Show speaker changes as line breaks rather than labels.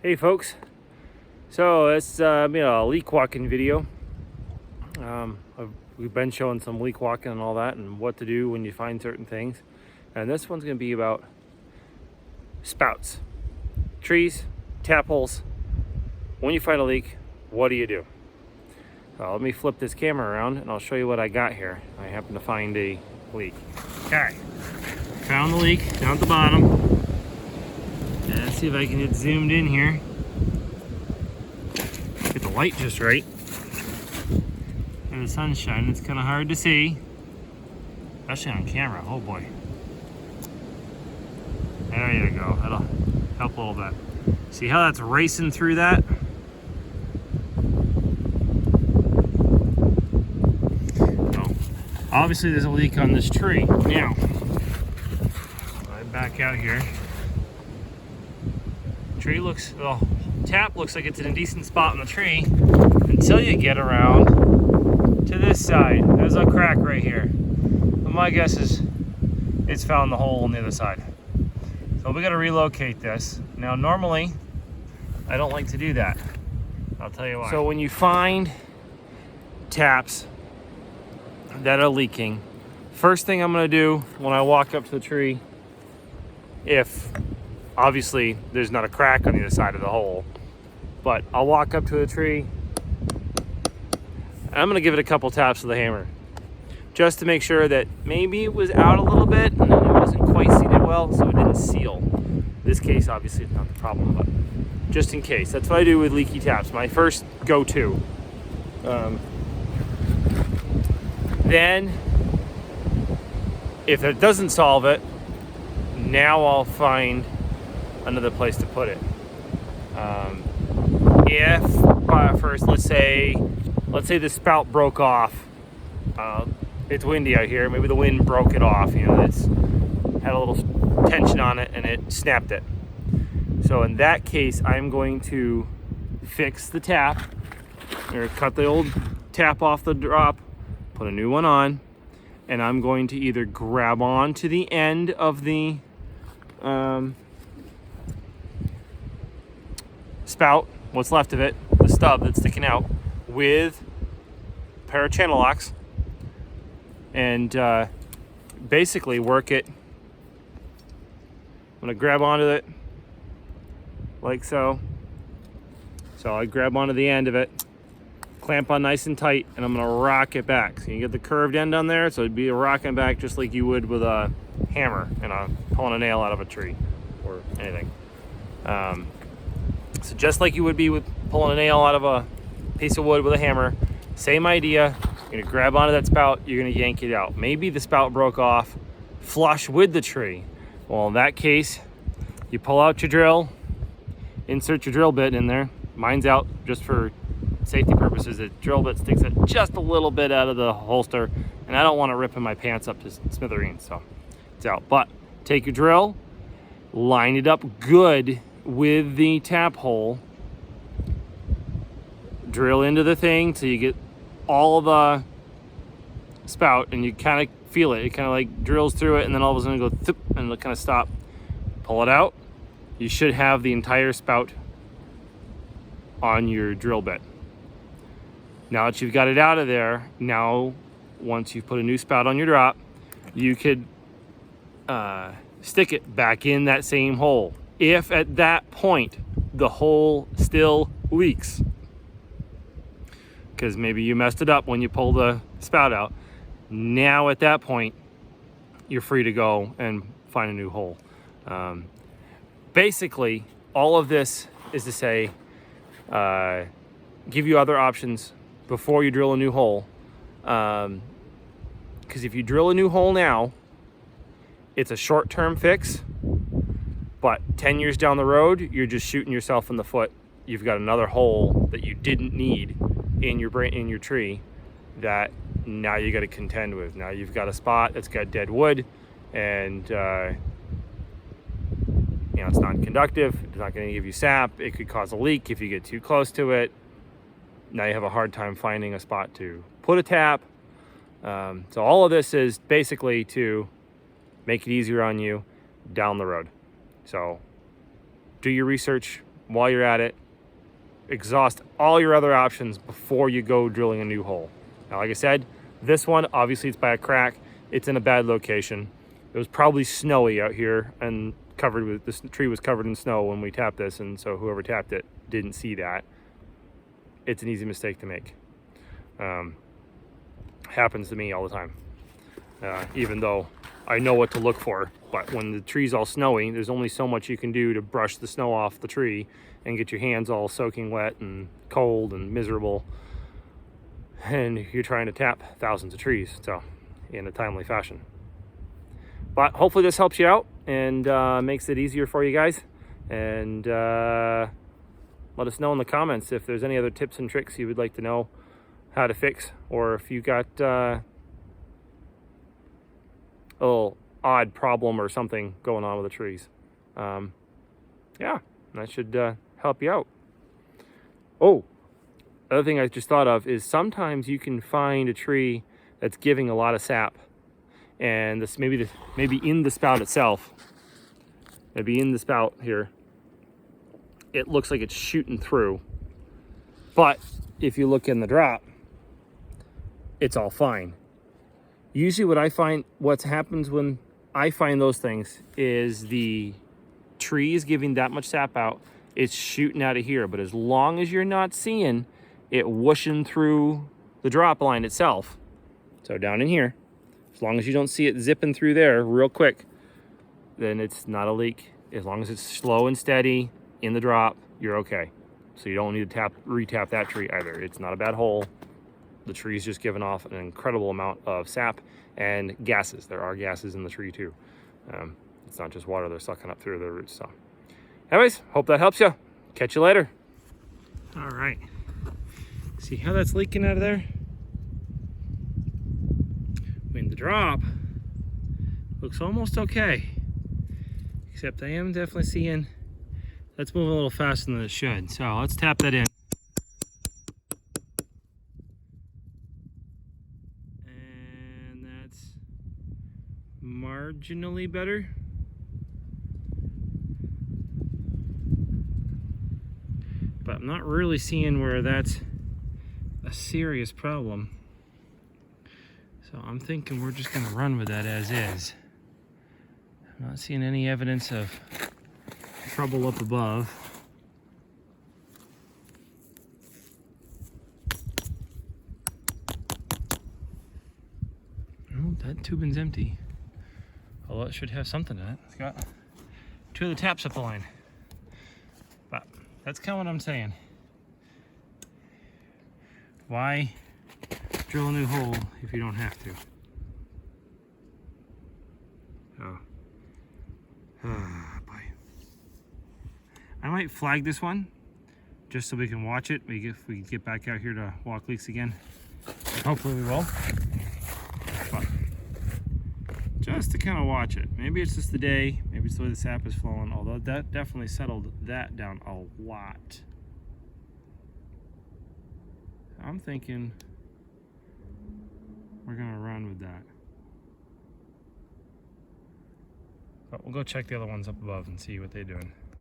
Hey folks, so it's a leak walking video. We've been showing some leak walking and all that and what to do when you find certain things. And this one's going to be about spouts, trees, tap holes. When you find a leak, what do you do? Let me flip this camera around and I'll show you what I got here. I happen to find a leak. Okay, found the leak down at the bottom. Let's see if I can get zoomed in here. Get the light just right. And the sunshine, it's kind of hard to see. Especially on camera, oh boy. There you go, that'll help a little bit. See how that's racing through that? So, obviously there's a leak on this tree. Now, I back out here. Tree looks, the tap looks like it's in a decent spot in the tree until you get around to this side. There's a crack right here. But my guess is it's found the hole on the other side. So we got to relocate this. Now normally I don't like to do that. I'll tell you why. So when you find taps that are leaking, first thing I'm going to do when I walk up to the tree, if obviously there's not a crack on the other side of the hole, but I'll walk up to the tree and I'm going to give it a couple taps with the hammer just to make sure that maybe it was out a little bit and then it wasn't quite seated well, so it didn't seal. In this case, obviously it's not the problem, but just in case. That's what I do with leaky taps, my first go-to. Then if it doesn't solve it, now I'll find another place to put it. If first, let's say the spout broke off. It's windy out here. Maybe the wind broke it off. You know, it's had a little tension on it and it snapped it. So in that case, I'm going to fix the tap, or cut the old tap off the drop, put a new one on, and I'm going to either grab on to the end of the spout, what's left of it, the stub that's sticking out, with a pair of channel locks, and basically work it. I'm gonna grab onto it like so. So I grab onto the end of it, clamp on nice and tight, and I'm gonna rock it back. So you get the curved end on there, so it'd be a rocking back just like you would with a hammer and pulling a nail out of a tree or anything. So just like you would be with pulling a nail out of a piece of wood with a hammer, same idea. You're gonna grab onto that spout, you're gonna yank it out. Maybe the spout broke off flush with the tree. Well, in that case, you pull out your drill, insert your drill bit in there. Mine's out just for safety purposes. The drill bit sticks it just a little bit out of the holster, and I don't want it ripping my pants up to smithereens, so it's out. But take your drill, line it up good with the tap hole, drill into the thing so you get all the spout, and you kind of feel it. It kind of like drills through it, and then all of a sudden go thip, and it'll kind of stop. Pull it out. You should have the entire spout on your drill bit. Now that you've got it out of there, now once you've put a new spout on your drop, you could stick it back in that same hole. If at that point the hole still leaks, because maybe you messed it up when you pull the spout out, now at that point you're free to go and find a new hole. Basically, all of this is to say, give you other options before you drill a new hole. Because if you drill a new hole now, it's a short-term fix, but 10 years down the road, you're just shooting yourself in the foot. You've got another hole that you didn't need in your tree that now you got to contend with. Now you've got a spot that's got dead wood, and it's non-conductive. It's not going to give you sap. It could cause a leak if you get too close to it. Now you have a hard time finding a spot to put a tap. So all of this is basically to make it easier on you down the road. So do your research while you're at it, exhaust all your other options before you go drilling a new hole. Now, like I said, this one, obviously it's by a crack. It's in a bad location. It was probably snowy out here and covered with, this tree was covered in snow when we tapped this, and so whoever tapped it didn't see that. It's an easy mistake to make. Happens to me all the time. Even though I know what to look for, but when the tree's all snowy, there's only so much you can do to brush the snow off the tree and get your hands all soaking wet and cold and miserable. And you're trying to tap thousands of trees, so in a timely fashion. But hopefully this helps you out and makes it easier for you guys. And let us know in the comments if there's any other tips and tricks you would like to know how to fix, or if you got a little odd problem or something going on with the trees. Yeah, that should help you out. Oh, other thing I just thought of is sometimes you can find a tree that's giving a lot of sap, and this maybe in the spout itself, maybe in the spout here, it looks like it's shooting through. But if you look in the drop, it's all fine. Usually what happens when I find those things is the tree is giving that much sap out, it's shooting out of here. But as long as you're not seeing it whooshing through the drop line itself, so down in here, as long as you don't see it zipping through there real quick, then it's not a leak. As long as it's slow and steady in the drop, you're okay. So you don't need to re-tap that tree either. It's not a bad hole. The tree's just giving off an incredible amount of sap and gases. There are gases in the tree too. It's not just water they're sucking up through the roots. So anyways, hope that helps you. Catch you later. All right. See how that's leaking out of there? I mean, the drop looks almost okay. Except I am definitely seeing that's moving a little faster than it should. So let's tap that in. And that's marginally better. But I'm not really seeing where that's a serious problem. So I'm thinking we're just gonna run with that as is. I'm not seeing any evidence of trouble up above. Oh, that tubing's empty. Although it should have something in it. It's got 2 of the taps up the line. But that's kind of what I'm saying. Why drill a new hole if you don't have to? Oh. Boy. I might flag this one just so we can watch it. If we get back out here to walk leaks again. Hopefully we will. But just to kind of watch it. Maybe it's just the day. Maybe it's the way the sap is flowing. Although that definitely settled that down a lot. I'm thinking we're gonna run with that. But we'll go check the other ones up above and see what they're doing.